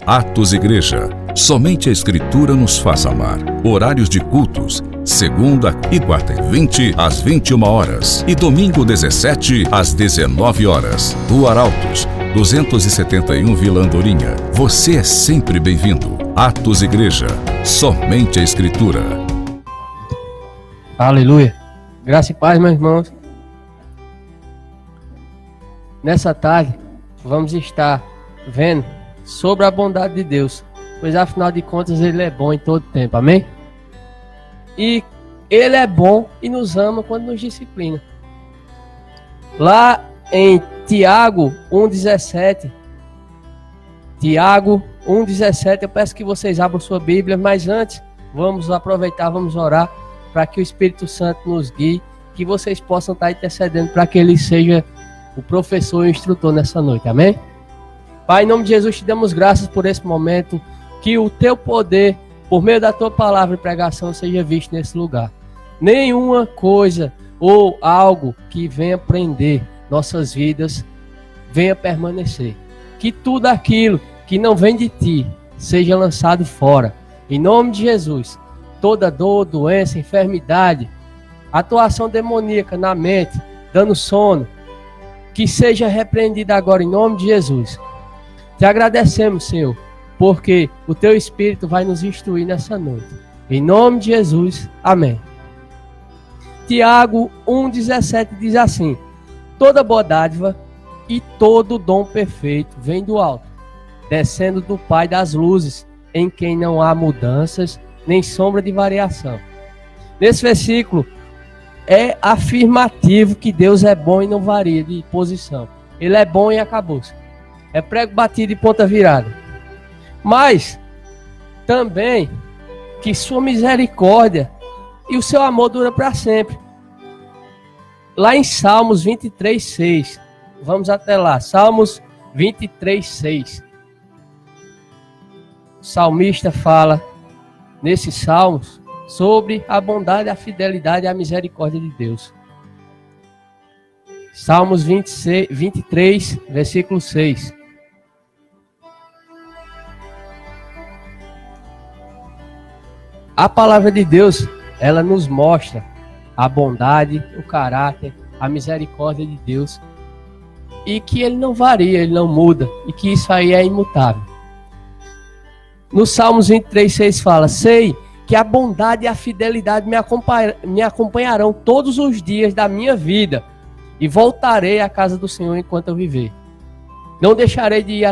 Atos Igreja. Somente a Escritura nos faz amar. Horários de cultos: segunda e quarta e 20 às 21 horas e domingo 17 às 19 horas. Rua Arautos, 271 Vila Andorinha. Você é sempre bem-vindo. Atos Igreja. Somente a Escritura. Aleluia. Graça e paz, meus irmãos. Nessa tarde, vamos estar vendo sobre a bondade de Deus, pois afinal de contas Ele é bom em todo tempo, amém? E Ele é bom e nos ama quando nos disciplina. Lá em Tiago 1,17, Tiago 1,17, eu peço que vocês abram sua Bíblia, mas antes, vamos aproveitar, vamos orar, para que o Espírito Santo nos guie, que vocês possam estar intercedendo para que Ele seja o professor e o instrutor nessa noite, amém? Pai, em nome de Jesus, te damos graças por esse momento, que o teu poder, por meio da tua palavra e pregação, seja visto nesse lugar. Nenhuma coisa ou algo que venha prender nossas vidas, venha permanecer. Que tudo aquilo que não vem de ti, seja lançado fora. Em nome de Jesus, toda dor, doença, enfermidade, atuação demoníaca na mente, dando sono, que seja repreendida agora em nome de Jesus. Te agradecemos, Senhor, porque o teu Espírito vai nos instruir nessa noite. Em nome de Jesus, amém. Tiago 1,17 diz assim: toda boa dádiva e todo dom perfeito vem do alto, descendo do Pai das luzes, em quem não há mudanças, nem sombra de variação. Nesse versículo, é afirmativo que Deus é bom e não varia de posição. Ele é bom e acabou-se. É prego batido e ponta virada. Mas também que sua misericórdia e o seu amor dura para sempre. Lá em Salmos 23:6. Vamos até lá. Salmos 23:6. O salmista fala nesses salmos sobre a bondade, a fidelidade e a misericórdia de Deus. Salmos 23, versículo 6. A palavra de Deus, ela nos mostra a bondade, o caráter, a misericórdia de Deus, e que Ele não varia, Ele não muda, e que isso aí é imutável. No Salmos 23:6 fala: sei que a bondade e a fidelidade me acompanharão todos os dias da minha vida, e voltarei à casa do Senhor enquanto eu viver. Não deixarei de ir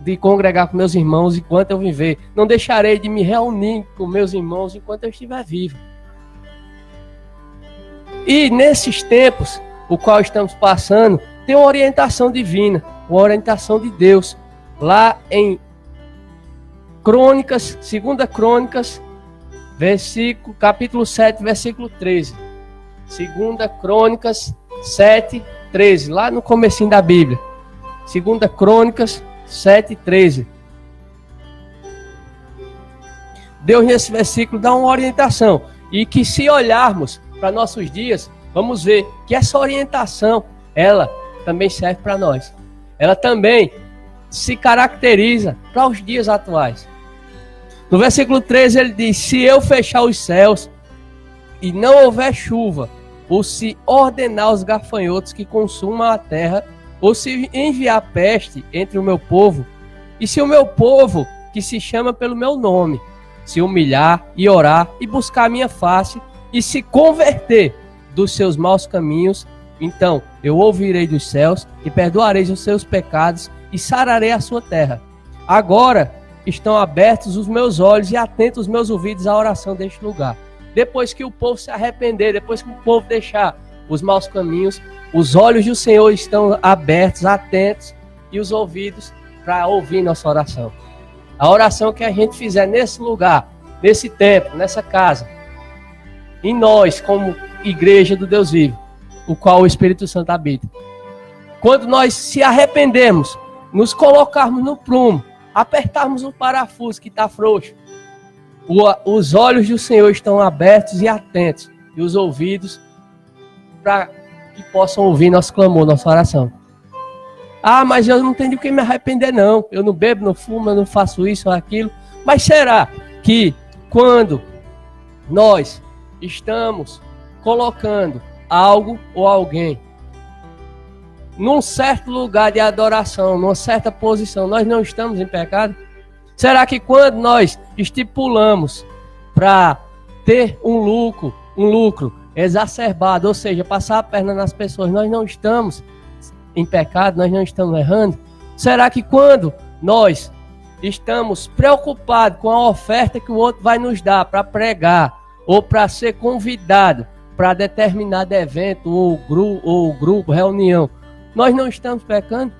de congregar com meus irmãos enquanto eu viver. Não deixarei de me reunir com meus irmãos enquanto eu estiver vivo. E nesses tempos, o qual estamos passando, tem uma orientação divina, uma orientação de Deus. Lá em Crônicas, 2 Crônicas, capítulo 7, versículo 13. 2 Crônicas 7, 13. Lá no comecinho da Bíblia. 2 Crônicas 7:13. Deus nesse versículo dá uma orientação, e que se olharmos para nossos dias, vamos ver que essa orientação, ela também serve para nós. Ela também se caracteriza para os dias atuais. No versículo 13 ele diz: se eu fechar os céus e não houver chuva, ou se ordenar os gafanhotos que consumam a terra, ou se enviar peste entre o meu povo, e se o meu povo, que se chama pelo meu nome, se humilhar e orar e buscar a minha face, e se converter dos seus maus caminhos, então eu ouvirei dos céus e perdoarei os seus pecados e sararei a sua terra. Agora estão abertos os meus olhos e atentos os meus ouvidos à oração deste lugar. Depois que o povo se arrepender, depois que o povo deixar os maus caminhos, os olhos do Senhor estão abertos, atentos, e os ouvidos para ouvir nossa oração. A oração que a gente fizer nesse lugar, nesse templo, nessa casa, em nós, como igreja do Deus vivo, o qual o Espírito Santo habita. Quando nós se arrependemos, nos colocarmos no prumo, apertarmos o parafuso que está frouxo, os olhos do Senhor estão abertos e atentos, e os ouvidos para que possam ouvir nosso clamor, nossa oração. Ah, mas eu não tenho de que me arrepender não. Eu não bebo, não fumo, eu não faço isso ou aquilo. Mas será que quando nós estamos colocando algo ou alguém num certo lugar de adoração, numa certa posição, nós não estamos em pecado? Será que quando nós estipulamos para ter um lucro exacerbado, ou seja, passar a perna nas pessoas, nós não estamos em pecado, nós não estamos errando? Será que quando nós estamos preocupados com a oferta que o outro vai nos dar para pregar ou para ser convidado para determinado evento ou grupo, reunião, nós não estamos pecando?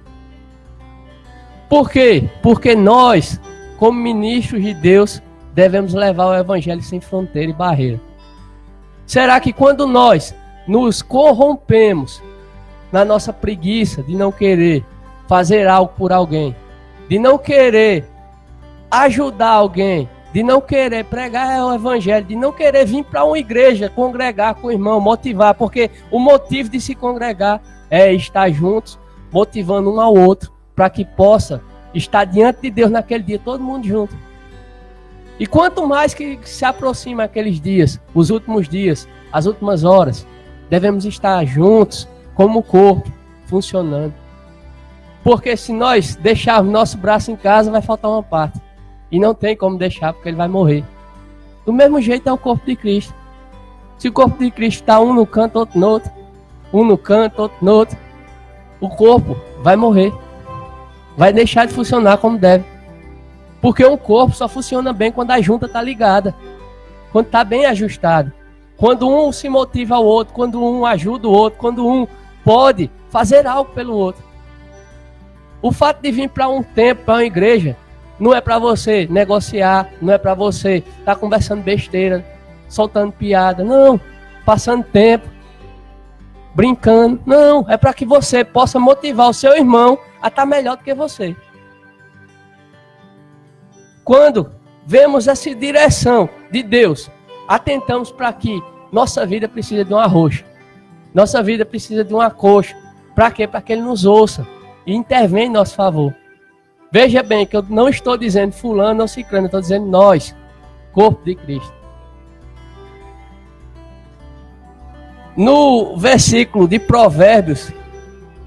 Por quê? Porque nós, como ministros de Deus, devemos levar o evangelho sem fronteira e barreira. Será que quando nós nos corrompemos na nossa preguiça de não querer fazer algo por alguém, de não querer ajudar alguém, de não querer pregar o evangelho, de não querer vir para uma igreja, congregar com o irmão, motivar, porque o motivo de se congregar é estar juntos, motivando um ao outro, para que possa estar diante de Deus naquele dia, todo mundo junto. E quanto mais que se aproxima aqueles dias, os últimos dias, as últimas horas, devemos estar juntos, como corpo, funcionando. Porque se nós deixarmos nosso braço em casa, vai faltar uma parte. E não tem como deixar, porque ele vai morrer. Do mesmo jeito é o corpo de Cristo. Se o corpo de Cristo está um no canto, outro no outro, um no canto, outro no outro, o corpo vai morrer. Vai deixar de funcionar como deve. Porque um corpo só funciona bem quando a junta está ligada. Quando está bem ajustado. Quando um se motiva ao outro, quando um ajuda o outro, quando um pode fazer algo pelo outro. O fato de vir para um templo, para uma igreja, não é para você negociar, não é para você estar conversando besteira, soltando piada, não, passando tempo, brincando, não, é para que você possa motivar o seu irmão a estar melhor do que você. Quando vemos essa direção de Deus, atentamos para que nossa vida precisa de uma roxa, nossa vida precisa de uma coxa. Para quê? Para que Ele nos ouça e intervenha em nosso favor. Veja bem que eu não estou dizendo fulano ou ciclano, eu estou dizendo nós, corpo de Cristo. No versículo de Provérbios,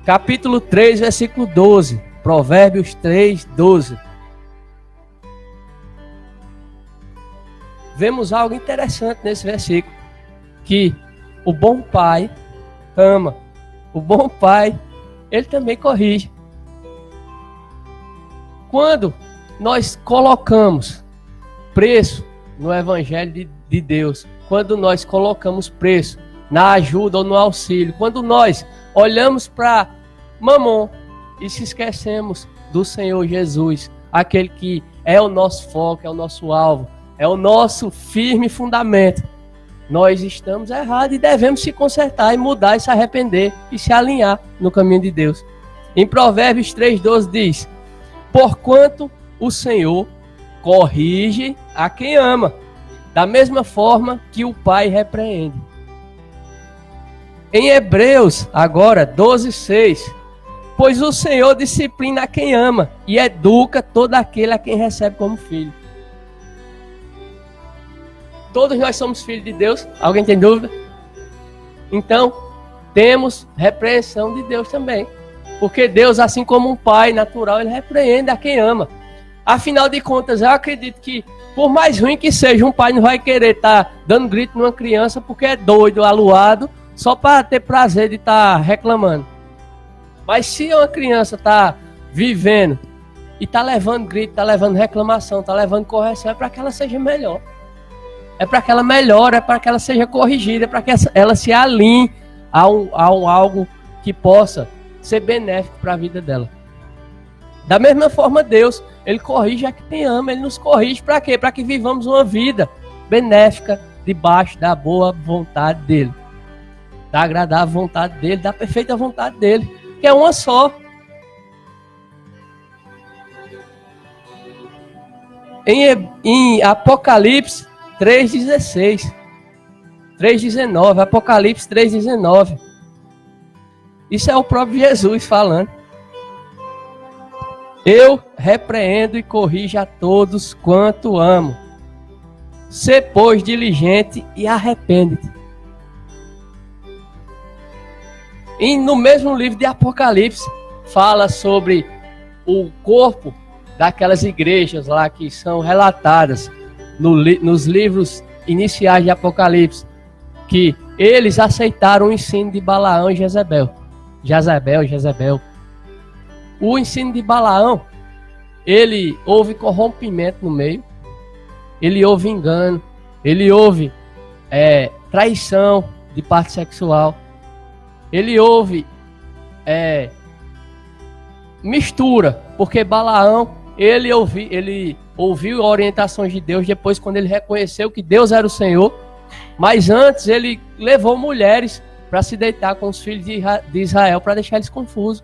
capítulo 3, versículo 12. Provérbios 3, 12. Vemos algo interessante nesse versículo. Que o bom pai ama. O bom pai, ele também corrige. Quando nós colocamos preço no evangelho de Deus, quando nós colocamos preço na ajuda ou no auxílio, quando nós olhamos para Mamon e se esquecemos do Senhor Jesus, aquele que é o nosso foco, é o nosso alvo, é o nosso firme fundamento, nós estamos errados e devemos se consertar e mudar e se arrepender e se alinhar no caminho de Deus. Em Provérbios 3,12 diz: porquanto o Senhor corrige a quem ama, da mesma forma que o Pai repreende. Em Hebreus, agora, 12,6, pois o Senhor disciplina a quem ama e educa todo aquele a quem recebe como filho. Todos nós somos filhos de Deus. Alguém tem dúvida? Então, temos repreensão de Deus também. Porque Deus, assim como um pai natural, ele repreende a quem ama. Afinal de contas, eu acredito que, por mais ruim que seja, um pai não vai querer estar dando grito numa criança porque é doido, aluado, só para ter prazer de estar reclamando. Mas se uma criança está vivendo e está levando grito, está levando reclamação, está levando correção, é para que ela seja melhor. É para que ela melhore, é para que ela seja corrigida, é para que ela se alinhe a algo que possa ser benéfico para a vida dela. Da mesma forma, Deus, Ele corrige a quem ama, Ele nos corrige para quê? Para que vivamos uma vida benéfica debaixo da boa vontade dEle, da agradável vontade dEle, da perfeita vontade dEle, que é uma só. Em Apocalipse 3,16, 3,19, Apocalipse 3,19. Isso é o próprio Jesus falando. Eu repreendo e corrijo a todos quanto amo. Sê, pois, diligente e arrepende-te. E no mesmo livro de Apocalipse, fala sobre o corpo daquelas igrejas lá que são relatadas nos livros iniciais de Apocalipse, que eles aceitaram o ensino de Balaão e Jezebel. O ensino de Balaão, ele houve corrompimento no meio, ele houve engano, ele houve traição de parte sexual, ele houve mistura, porque Balaão, ele ouviu orientações de Deus depois quando ele reconheceu que Deus era o Senhor, mas antes ele levou mulheres para se deitar com os filhos de Israel para deixar eles confusos.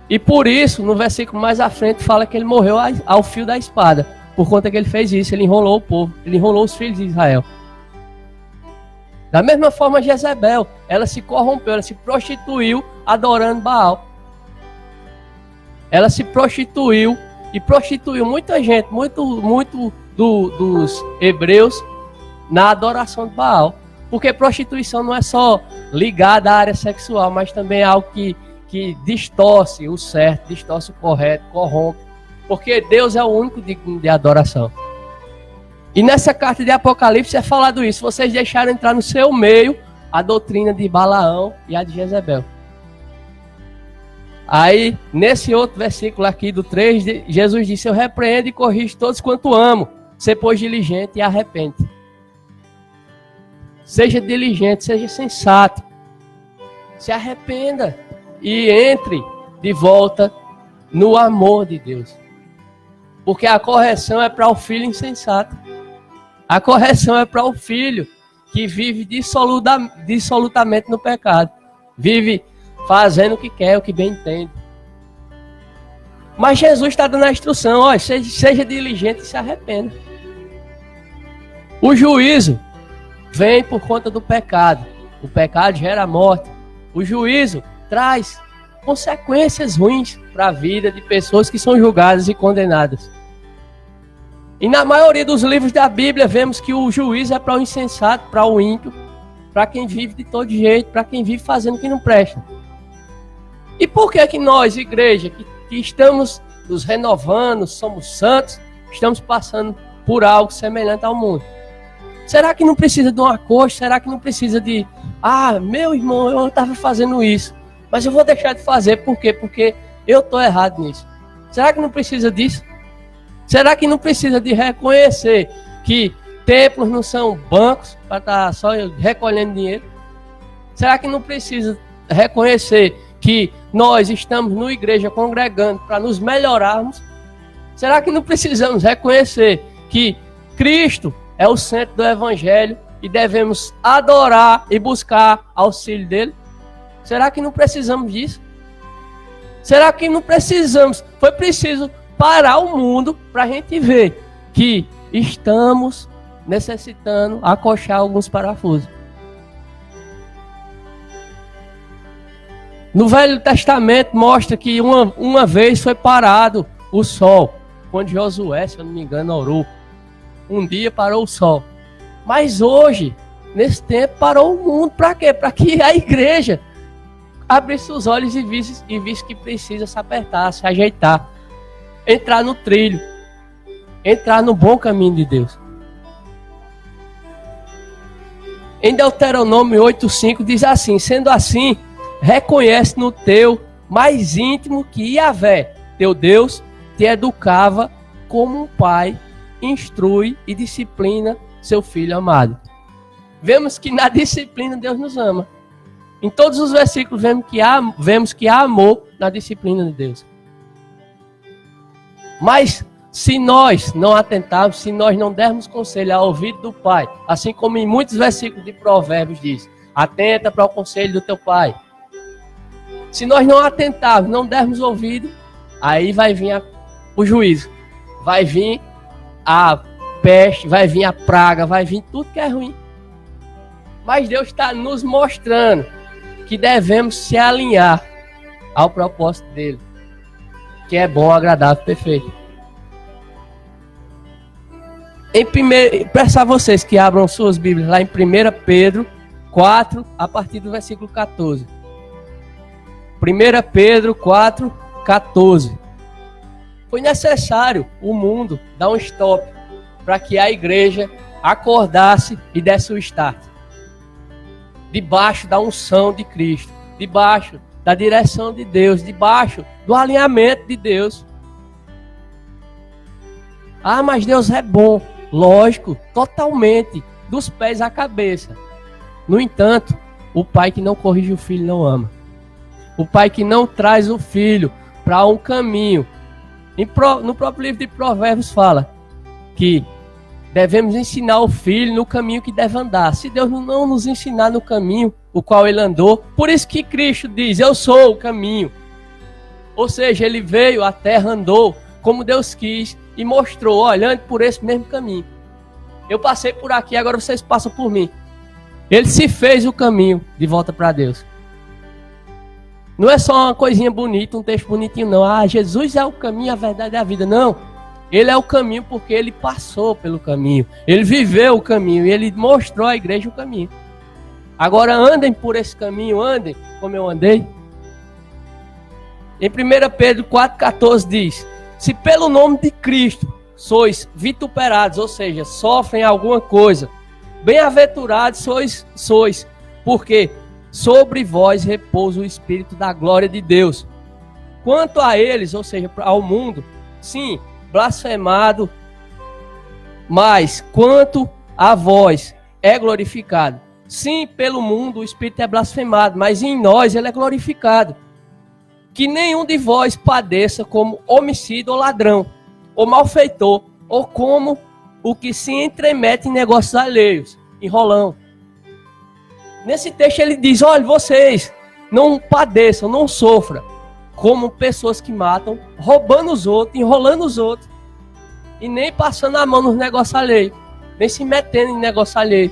E por isso, no versículo mais à frente, fala que ele morreu ao fio da espada. Por conta que ele fez isso, ele enrolou o povo, ele enrolou os filhos de Israel. Da mesma forma, Jezebel, ela se corrompeu, ela se prostituiu adorando Baal. Ela se prostituiu e prostituiu muita gente, muito dos hebreus na adoração de Baal. Porque prostituição não é só ligada à área sexual, mas também é algo que distorce o certo, distorce o correto, corrompe. Porque Deus é o único digno de adoração. E nessa carta de Apocalipse é falado isso. Vocês deixaram entrar no seu meio a doutrina de Balaão e a de Jezebel. Aí, nesse outro versículo aqui do 3, Jesus disse: eu repreendo e corrijo todos quanto amo. Sê, pois, diligente e arrepende. Seja diligente, seja sensato. Se arrependa e entre de volta no amor de Deus. Porque a correção é para o filho insensato. A correção é para o filho que vive dissolutamente no pecado. Vive fazendo o que quer, o que bem entende. Mas Jesus está dando a instrução: ó, seja diligente e se arrependa. O juízo vem por conta do pecado. O pecado gera morte. O juízo traz consequências ruins para a vida de pessoas que são julgadas e condenadas. E na maioria dos livros da Bíblia vemos que o juízo é para o insensato, para o ímpio, para quem vive de todo jeito, para quem vive fazendo o que não presta. E por que que nós, igreja, que estamos nos renovando, somos santos, estamos passando por algo semelhante ao mundo? Será que não precisa de um acordo? Será que não precisa de... meu irmão, eu estava fazendo isso, mas eu vou deixar de fazer. Por quê? Porque eu estou errado nisso. Será que não precisa disso? Será que não precisa de reconhecer que templos não são bancos para estar só recolhendo dinheiro? Será que não precisa reconhecer que nós estamos na igreja congregando para nos melhorarmos? Será que não precisamos reconhecer que Cristo é o centro do Evangelho e devemos adorar e buscar auxílio dele? Será que não precisamos disso? Será que não precisamos? Foi preciso parar o mundo para a gente ver que estamos necessitando acochar alguns parafusos. No Velho Testamento mostra que uma vez foi parado o sol, quando Josué, se eu não me engano, orou. Um dia parou o sol. Mas hoje, nesse tempo, parou o mundo. Para quê? Para que a igreja abrisse os olhos e visse que precisa se apertar, se ajeitar, entrar no trilho, entrar no bom caminho de Deus. Em Deuteronômio 8:5 diz assim: sendo assim, reconhece no teu mais íntimo que Yahvé, teu Deus, te educava como um pai instrui e disciplina seu filho amado. Vemos que na disciplina Deus nos ama. Em todos os versículos vemos que há amor na disciplina de Deus. Mas se nós não atentarmos, se nós não dermos conselho ao ouvido do pai, assim como em muitos versículos de Provérbios diz: atenta para o conselho do teu pai. Se nós não atentarmos, não dermos ouvido, aí vai vir o juízo, vai vir a peste, vai vir a praga, vai vir tudo que é ruim. Mas Deus está nos mostrando que devemos se alinhar ao propósito dele. que é bom, agradável, perfeito. Peço a vocês que abram suas Bíblias lá em 1 Pedro 4, a partir do versículo 14. 1 Pedro 4, 14. Foi necessário o mundo dar um stop para que a igreja acordasse e desse o start. Debaixo da unção de Cristo, debaixo da direção de Deus, debaixo do alinhamento de Deus. Ah, mas Deus é bom. Lógico, totalmente, dos pés à cabeça. No entanto, o pai que não corrige o filho não ama. O pai que não traz o filho para um caminho. No próprio livro de Provérbios fala que devemos ensinar o filho no caminho que deve andar. Se Deus não nos ensinar no caminho o qual ele andou, por isso que Cristo diz, eu sou o caminho. Ou seja, ele veio à terra, andou como Deus quis e mostrou, olhando por esse mesmo caminho. Eu passei por aqui, agora vocês passam por mim. Ele se fez o caminho de volta para Deus. Não é só uma coisinha bonita, um texto bonitinho, não. Ah, Jesus é o caminho, a verdade e a vida. Não. Ele é o caminho porque ele passou pelo caminho. Ele viveu o caminho e ele mostrou à igreja o caminho. Agora andem por esse caminho, andem como eu andei. Em 1 Pedro 4,14 diz: se pelo nome de Cristo sois vituperados, ou seja, sofrem alguma coisa, bem-aventurados sois, porque sobre vós repousa o Espírito da glória de Deus. Quanto a eles, ou seja, ao mundo, sim, blasfemado, mas quanto a vós é glorificado. Sim, pelo mundo o Espírito é blasfemado, mas em nós ele é glorificado. Que nenhum de vós padeça como homicida ou ladrão, ou malfeitor, ou como o que se entremete em negócios alheios, enrolão. Nesse texto ele diz, olha, vocês não padeçam, não sofram, como pessoas que matam, roubando os outros, enrolando os outros, e nem passando a mão nos negócios alheios, nem se metendo em negócio alheio.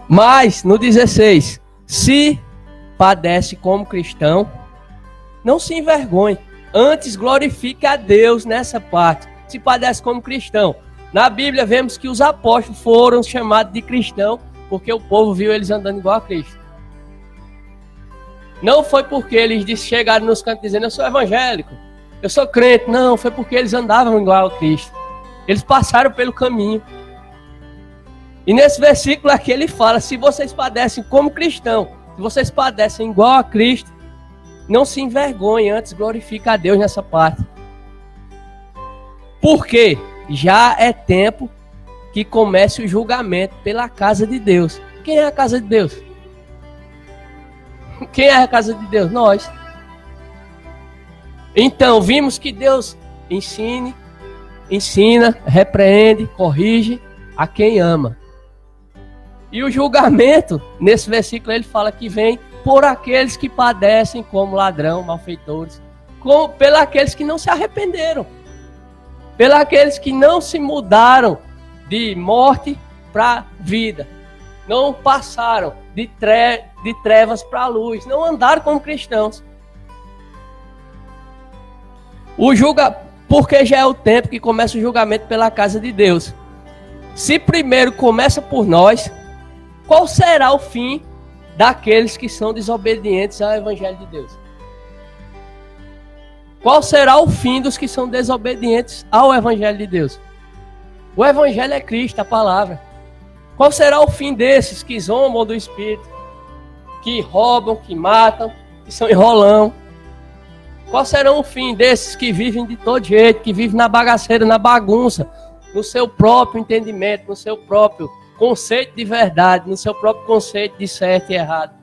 Mas, no 16, se padece como cristão, não se envergonhe, antes glorifique a Deus nessa parte. Se padece como cristão. Na Bíblia vemos que os apóstolos foram chamados de cristão porque o povo viu eles andando igual a Cristo. Não foi porque eles chegaram nos cantos dizendo, eu sou evangélico, eu sou crente. Não, foi porque eles andavam igual a Cristo. Eles passaram pelo caminho. E nesse versículo aqui ele fala, se vocês padecem como cristão, se vocês padecem igual a Cristo, não se envergonhem, antes glorifique a Deus nessa parte. Porque já é tempo que comece o julgamento pela casa de Deus. Quem é a casa de Deus? Quem é a casa de Deus? Nós. Então, vimos que Deus ensina, repreende, corrige a quem ama. E o julgamento, nesse versículo, ele fala que vem por aqueles que padecem como ladrão, malfeitores, como pelos aqueles que não se arrependeram, pelos aqueles que não se mudaram de morte para vida, não passaram de trevas para a luz, não andaram como cristãos. Porque já é o tempo que começa o julgamento pela casa de Deus. Se primeiro começa por nós, qual será o fim daqueles que são desobedientes ao Evangelho de Deus? Qual será o fim dos que são desobedientes ao Evangelho de Deus? O Evangelho é Cristo, a palavra. Qual será o fim desses que zombam do Espírito, que roubam, que matam, que são enrolão? Qual será o fim desses que vivem de todo jeito, que vivem na bagaceira, na bagunça, no seu próprio entendimento, no seu próprio conceito de verdade, no seu próprio conceito de certo e errado?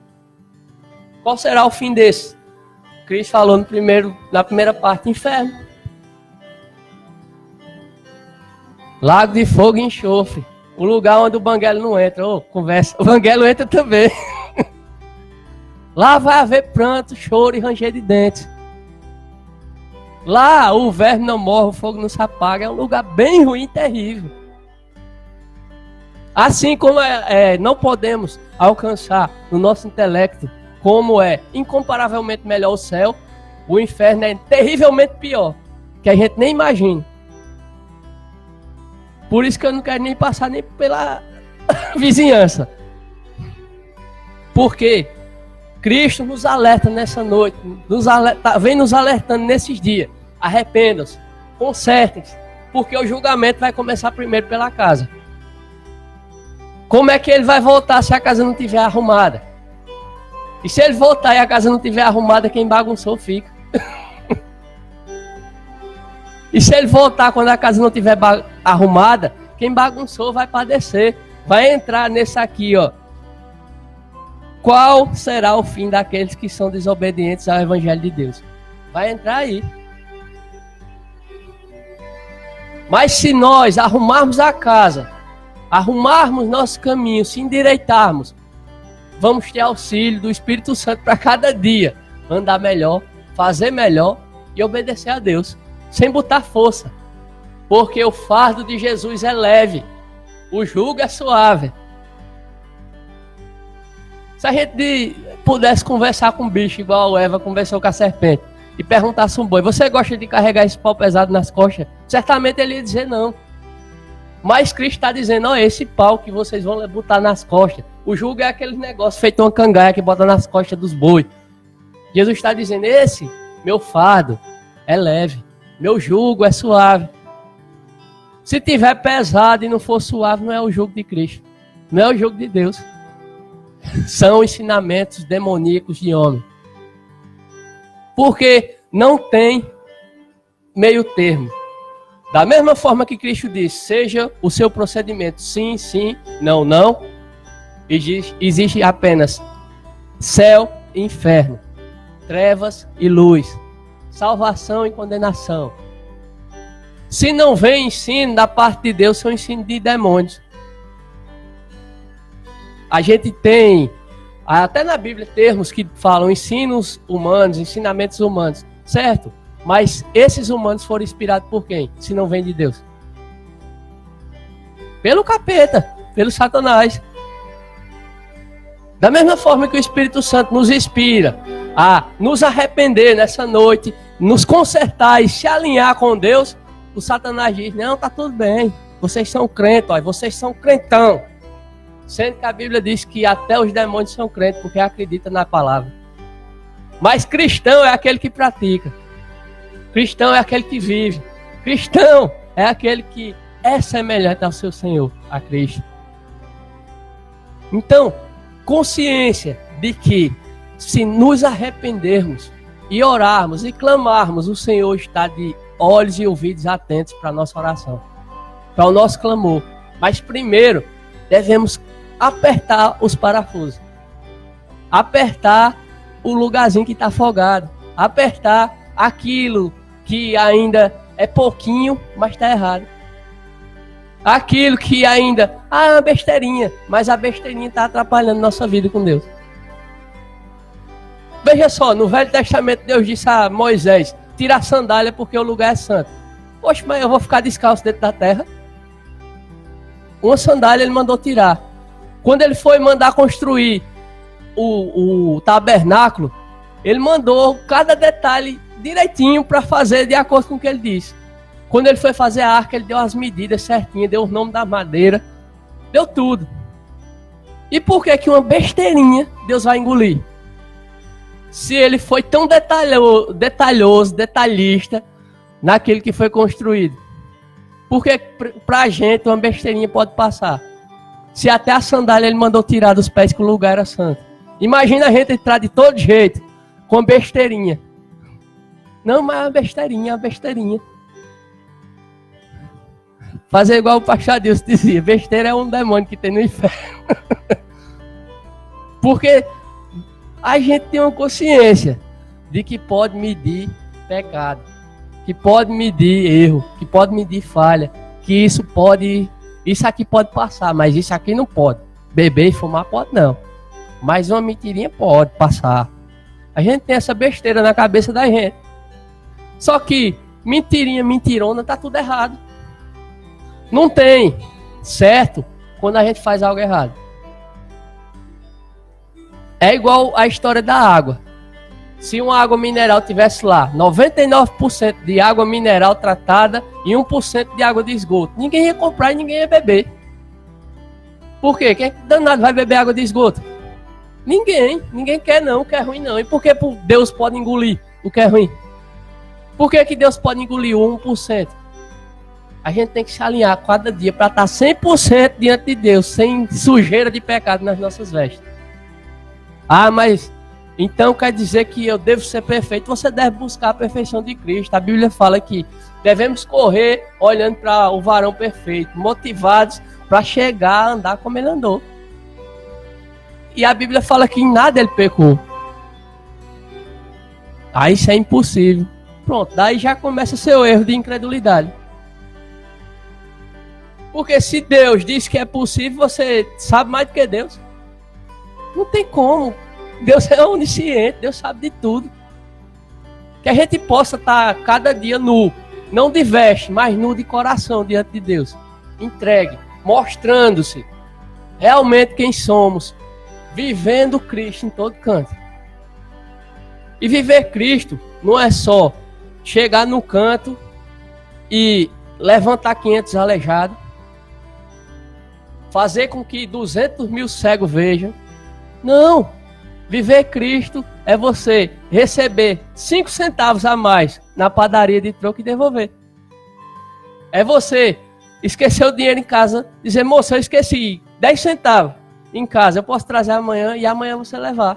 Qual será o fim desses? Cristo falou na primeira parte, inferno. Lago de fogo e enxofre. O lugar onde o banguelo não entra. Conversa. O banguelo entra também. Lá vai haver pranto, choro e ranger de dentes. Lá o verme não morre, o fogo não se apaga. É um lugar bem ruim e terrível. Assim como não podemos alcançar no nosso intelecto como é incomparavelmente melhor o céu, o inferno é terrivelmente pior, que a gente nem imagina. Por isso que eu não quero nem passar nem pela vizinhança. Porque Cristo nos alerta nessa noite, vem nos alertando nesses dias. Arrependam-se, consertem-se, porque o julgamento vai começar primeiro pela casa. Como é que ele vai voltar se a casa não estiver arrumada? E se ele voltar e a casa não estiver arrumada, quem bagunçou fica. E se ele voltar quando a casa não estiver arrumada, quem bagunçou vai padecer. Vai entrar nesse aqui, ó. Qual será o fim daqueles que são desobedientes ao Evangelho de Deus? Vai entrar aí. Mas se nós arrumarmos a casa, arrumarmos nosso caminho, se endireitarmos, vamos ter auxílio do Espírito Santo para cada dia andar melhor, fazer melhor e obedecer a Deus, sem botar força. Porque o fardo de Jesus é leve, o jugo é suave. Se a gente pudesse conversar com um bicho igual a Eva conversou com a serpente e perguntasse um boi, você gosta de carregar esse pau pesado nas costas? Certamente ele ia dizer não. Mas Cristo está dizendo, ó, esse pau que vocês vão botar nas costas. O jugo é aquele negócio feito uma cangaia que bota nas costas dos bois. Jesus está dizendo, esse meu fardo é leve, meu jugo é suave. Se tiver pesado e não for suave, não é o jugo de Cristo, não é o jugo de Deus. São ensinamentos demoníacos de homem. Porque não tem meio termo. Da mesma forma que Cristo disse, seja o seu procedimento sim, sim, não, não, existe apenas céu e inferno, trevas e luz, salvação e condenação. Se não vem ensino da parte de Deus, são ensino de demônios. A gente tem, até na Bíblia, termos que falam ensinos humanos, ensinamentos humanos, certo? Mas esses humanos foram inspirados por quem? Se não vem de Deus? Pelo capeta, pelo Satanás. Da mesma forma que o Espírito Santo nos inspira a nos arrepender nessa noite, nos consertar e se alinhar com Deus, o Satanás diz, não, tá tudo bem, vocês são crentes, ó, vocês são crentão. Sendo que a Bíblia diz que até os demônios são crentes porque acreditam na palavra. Mas cristão é aquele que pratica. Cristão é aquele que vive. Cristão é aquele que é semelhante ao seu Senhor, a Cristo. Então, consciência de que se nos arrependermos e orarmos e clamarmos, o Senhor está de olhos e ouvidos atentos para a nossa oração, para o nosso clamor. Mas primeiro, devemos apertar os parafusos. Apertar o lugarzinho que está afogado. Apertar aquilo que ainda é pouquinho, mas está errado. Aquilo que ainda, é uma besteirinha, mas a besteirinha está atrapalhando nossa vida com Deus. Veja só, no Velho Testamento Deus disse a Moisés, tira a sandália porque o lugar é santo. Poxa, mas eu vou ficar descalço dentro da terra? Uma sandália ele mandou tirar. Quando ele foi mandar construir o tabernáculo, ele mandou cada detalhe direitinho para fazer de acordo com o que ele disse. Quando ele foi fazer a arca, ele deu as medidas certinhas, deu o nome da madeira, deu tudo. E por que que uma besteirinha Deus vai engolir? Se ele foi tão detalhoso, detalhista naquilo que foi construído. Porque pra gente uma besteirinha pode passar. Se até a sandália ele mandou tirar dos pés que o lugar era santo. Imagina a gente entrar de todo jeito com besteirinha. Não, mas é uma besteirinha, é uma besteirinha. Fazer igual o pastor Adilson dizia, besteira é um demônio que tem no inferno. Porque a gente tem uma consciência de que pode medir pecado, que pode medir erro, que pode medir falha, que isso aqui pode passar, mas isso aqui não pode. Beber e fumar pode não. Mas uma mentirinha pode passar. A gente tem essa besteira na cabeça da gente. Só que mentirinha, mentirona, tá tudo errado. Não tem certo quando a gente faz algo errado. É igual a história da água. Se uma água mineral tivesse lá 99% de água mineral tratada e 1% de água de esgoto, ninguém ia comprar e ninguém ia beber. Por quê? Quem danado vai beber água de esgoto? Ninguém quer não, o que é ruim não. E por que Deus pode engolir o que é ruim? Por que Deus pode engolir o 1%? A gente tem que se alinhar cada dia para estar 100% diante de Deus, sem sujeira de pecado nas nossas vestes. Ah, mas então quer dizer que eu devo ser perfeito? Você deve buscar a perfeição de Cristo. A Bíblia fala que devemos correr olhando para o varão perfeito, motivados para chegar a andar como ele andou. E a Bíblia fala que em nada ele pecou. Aí isso é impossível. Pronto, daí já começa o seu erro de incredulidade. Porque se Deus diz que é possível, você sabe mais do que Deus. Não tem como. Deus é onisciente, Deus sabe de tudo. Que a gente possa estar cada dia nu, não de veste, mas nu de coração diante de Deus. Entregue, mostrando-se realmente quem somos, vivendo Cristo em todo canto. E viver Cristo não é só chegar no canto e levantar 500 aleijados, fazer com que 200 mil cegos vejam. Não! Viver Cristo é você receber 5 centavos a mais na padaria de troco e devolver. É você esquecer o dinheiro em casa, dizer, moça, eu esqueci 10 centavos em casa, eu posso trazer amanhã e amanhã você levar.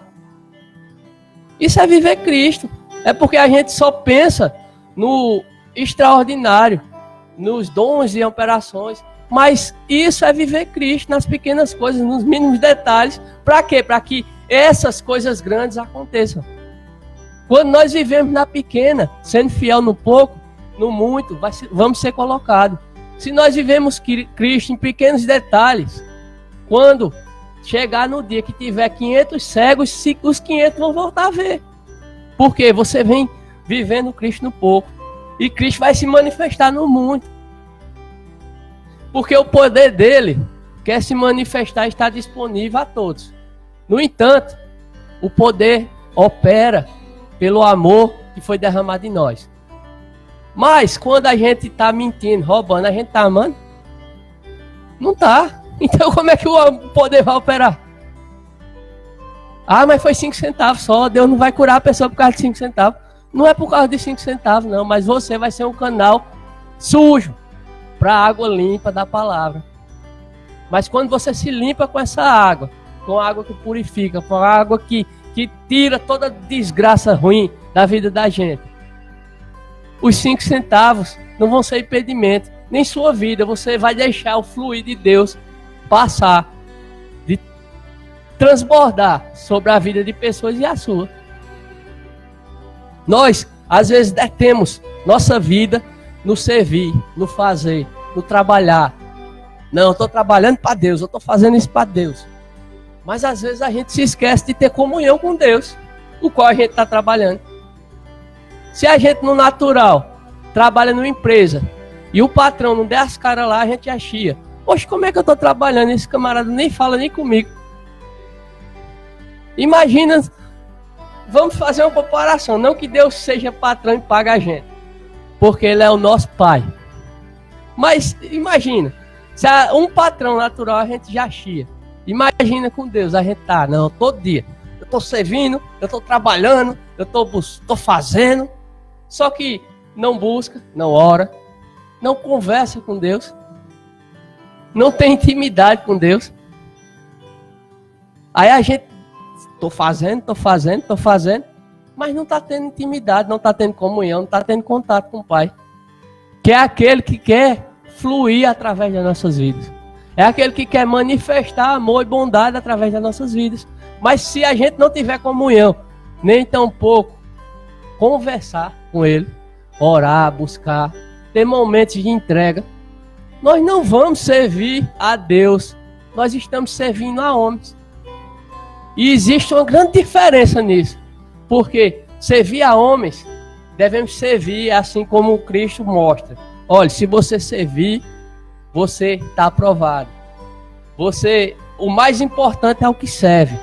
Isso é viver Cristo. É porque a gente só pensa no extraordinário, nos dons e operações. Mas isso é viver Cristo nas pequenas coisas, nos mínimos detalhes. Para quê? Para que essas coisas grandes aconteçam. Quando nós vivemos na pequena, sendo fiel no pouco, no muito, vamos ser colocados. Se nós vivemos Cristo em pequenos detalhes, quando chegar no dia que tiver 500 cegos, os 500 vão voltar a ver. Porque você vem vivendo Cristo no pouco. E Cristo vai se manifestar no muito. Porque o poder dele quer se manifestar e está disponível a todos. No entanto, o poder opera pelo amor que foi derramado em nós. Mas quando a gente está mentindo, roubando, a gente está amando? Não está. Então como é que o poder vai operar? Ah, mas foi 5 centavos só. Deus não vai curar a pessoa por causa de 5 centavos. Não é por causa de 5 centavos, não. Mas você vai ser um canal sujo para a água limpa da palavra. Mas quando você se limpa com essa água, com a água que purifica, com a água que tira toda desgraça ruim da vida da gente, os 5 centavos não vão ser impedimento, nem sua vida. Você vai deixar o fluir de Deus passar, de transbordar sobre a vida de pessoas e a sua. Nós, às vezes, detemos nossa vida no servir, no fazer, no trabalhar. Não, eu estou trabalhando para Deus, eu estou fazendo isso para Deus. Mas às vezes a gente se esquece de ter comunhão com Deus, o qual a gente está trabalhando. Se a gente no natural trabalha numa empresa e o patrão não der as caras lá, a gente já chia. Poxa, como é que eu estou trabalhando? Esse camarada nem fala nem comigo. Imagina, vamos fazer uma comparação. Não que Deus seja patrão e pague a gente, porque Ele é o nosso Pai. Mas imagina, se um patrão natural a gente já chia. Imagina com Deus, a gente tá, não, todo dia. Eu estou servindo, eu estou trabalhando, eu estou fazendo. Só que não busca, não ora, não conversa com Deus, não tem intimidade com Deus. Aí a gente, estou fazendo, mas não está tendo intimidade, não está tendo comunhão, não está tendo contato com o Pai. Que é aquele que quer fluir através das nossas vidas. É aquele que quer manifestar amor e bondade através das nossas vidas. Mas se a gente não tiver comunhão, nem tampouco conversar com Ele, orar, buscar, ter momentos de entrega, nós não vamos servir a Deus, nós estamos servindo a homens. E existe uma grande diferença nisso, porque servir a homens, devemos servir assim como Cristo mostra. Olha, se você servir, você está aprovado. O mais importante é o que serve.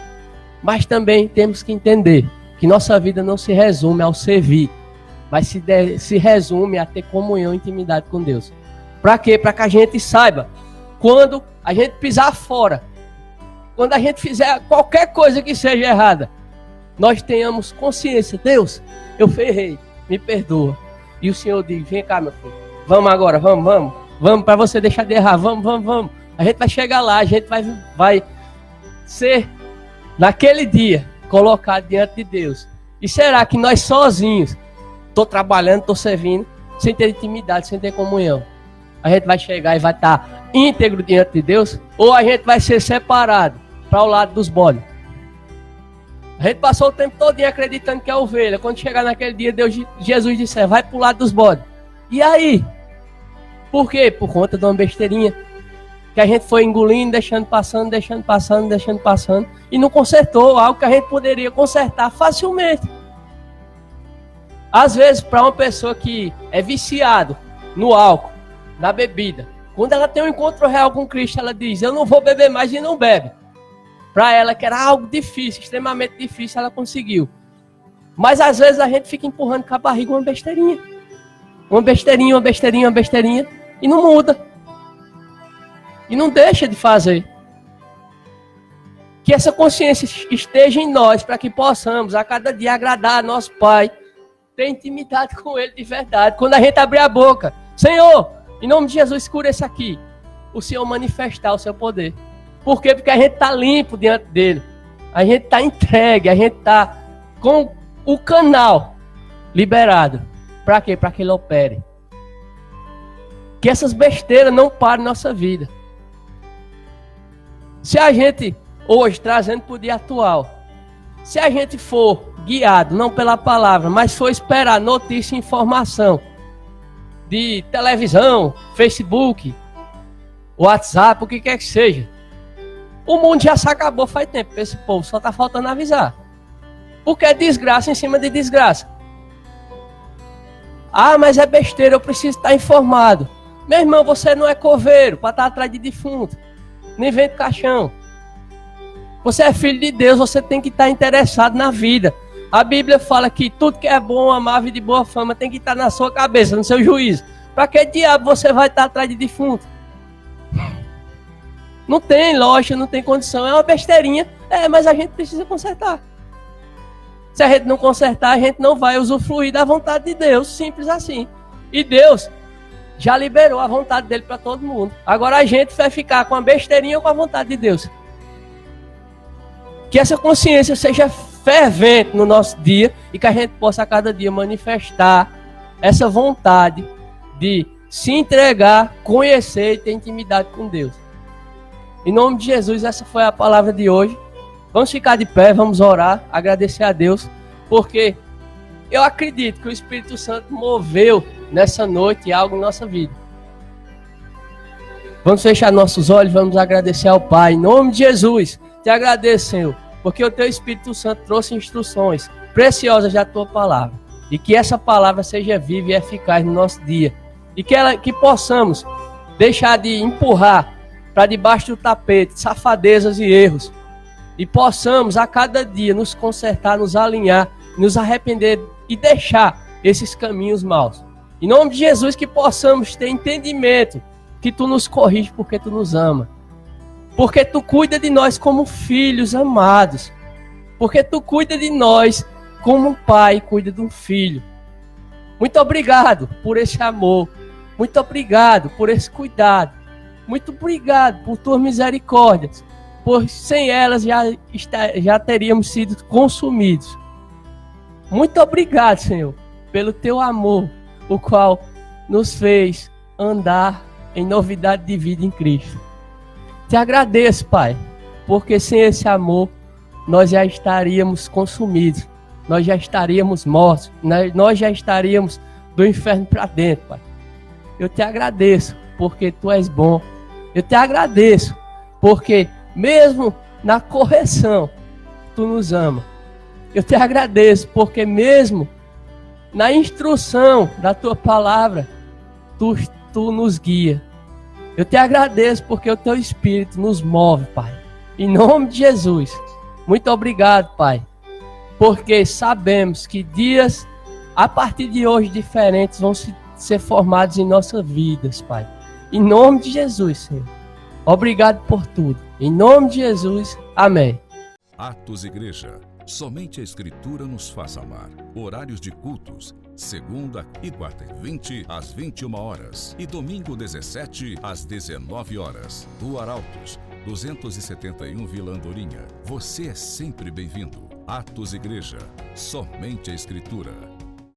Mas também temos que entender que nossa vida não se resume ao servir, mas se resume a ter comunhão e intimidade com Deus. Para quê? Para que a gente saiba, quando a gente pisar fora, quando a gente fizer qualquer coisa que seja errada, nós tenhamos consciência: Deus, eu ferrei, me perdoa. E o Senhor diz: vem cá, meu filho, vamos agora, vamos, para você deixar de errar, vamos. A gente vai chegar lá, a gente vai ser, naquele dia, colocado diante de Deus. E será que nós sozinhos, estou trabalhando, estou servindo, sem ter intimidade, sem ter comunhão, a gente vai chegar e vai estar íntegro diante de Deus? Ou a gente vai ser separado para o lado dos bodes? A gente passou o tempo todo acreditando que é ovelha. Quando chegar naquele dia, Jesus disse: vai para o lado dos bodes. E aí? Por quê? Por conta de uma besteirinha que a gente foi engolindo, deixando passando, e não consertou algo que a gente poderia consertar facilmente. Às vezes, para uma pessoa que é viciado no álcool, na bebida, quando ela tem um encontro real com Cristo, ela diz: eu não vou beber mais, e não bebe. Para ela, que era algo difícil, extremamente difícil, ela conseguiu. Mas às vezes a gente fica empurrando com a barriga uma besteirinha, e não muda. E não deixa de fazer. Que essa consciência esteja em nós, para que possamos a cada dia agradar a nosso Pai, ter intimidade com Ele de verdade. Quando a gente abrir a boca: Senhor, em nome de Jesus, cura esse aqui, o Senhor manifestar o seu poder. Por quê? Porque a gente está limpo diante dele. A gente está entregue, a gente está com o canal liberado. Para quê? Para que ele opere. Que essas besteiras não parem nossa vida. Se a gente, hoje, trazendo para o dia atual, se a gente for guiado, não pela palavra, mas for esperar notícia e informação de televisão, Facebook, WhatsApp, o que quer que seja, o mundo já se acabou faz tempo para esse povo, só está faltando avisar. Porque é desgraça em cima de desgraça. Ah, mas é besteira, eu preciso estar informado. Meu irmão, você não é coveiro para estar atrás de defunto, nem vende caixão. Você é filho de Deus, você tem que estar interessado na vida. A Bíblia fala que tudo que é bom, amável e de boa fama tem que estar na sua cabeça, no seu juízo. Para que diabo você vai estar atrás de defunto? Não tem lógica, não tem condição, é uma besteirinha. Mas a gente precisa consertar. Se a gente não consertar, a gente não vai usufruir da vontade de Deus, simples assim. E Deus já liberou a vontade dele para todo mundo. Agora a gente vai ficar com a besteirinha ou com a vontade de Deus. Que essa consciência seja fervente no nosso dia e que a gente possa a cada dia manifestar essa vontade de se entregar, conhecer e ter intimidade com Deus. Em nome de Jesus, essa foi a palavra de hoje. Vamos ficar de pé, vamos orar, agradecer a Deus, porque eu acredito que o Espírito Santo moveu nessa noite algo em nossa vida. Vamos fechar nossos olhos, vamos agradecer ao Pai. Em nome de Jesus, te agradeço, Senhor, porque o teu Espírito Santo trouxe instruções preciosas da tua palavra. E que essa palavra seja viva e eficaz no nosso dia. E que possamos deixar de empurrar para debaixo do tapete safadezas e erros. E possamos a cada dia nos consertar, nos alinhar, nos arrepender e deixar esses caminhos maus. Em nome de Jesus, que possamos ter entendimento que tu nos corrige porque tu nos ama. Porque tu cuida de nós como filhos amados. Porque tu cuida de nós como um pai cuida de um filho. Muito obrigado por esse amor. Muito obrigado por esse cuidado. Muito obrigado por tuas misericórdias. Pois sem elas já teríamos sido consumidos. Muito obrigado, Senhor, pelo teu amor, o qual nos fez andar em novidade de vida em Cristo. Te agradeço, Pai, porque sem esse amor nós já estaríamos consumidos, nós já estaríamos mortos, nós já estaríamos do inferno para dentro, Pai. Eu te agradeço porque tu és bom. Eu te agradeço porque mesmo na correção tu nos ama. Eu te agradeço porque mesmo na instrução da tua palavra tu nos guia. Eu te agradeço porque o teu Espírito nos move, Pai. Em nome de Jesus, Muito obrigado, Pai, porque sabemos que dias, a partir de hoje, diferentes vão ser formados em nossas vidas, Pai. Em nome de Jesus, Senhor. Obrigado por tudo. Em nome de Jesus, amém. Atos Igreja. Somente a Escritura nos faz amar. Horários de cultos: segunda e quarta e 20 às 21 horas e domingo 17 às 19 horas. Do Arautos, 271 Vila Andorinha. Você é sempre bem-vindo. Atos Igreja. Somente a Escritura.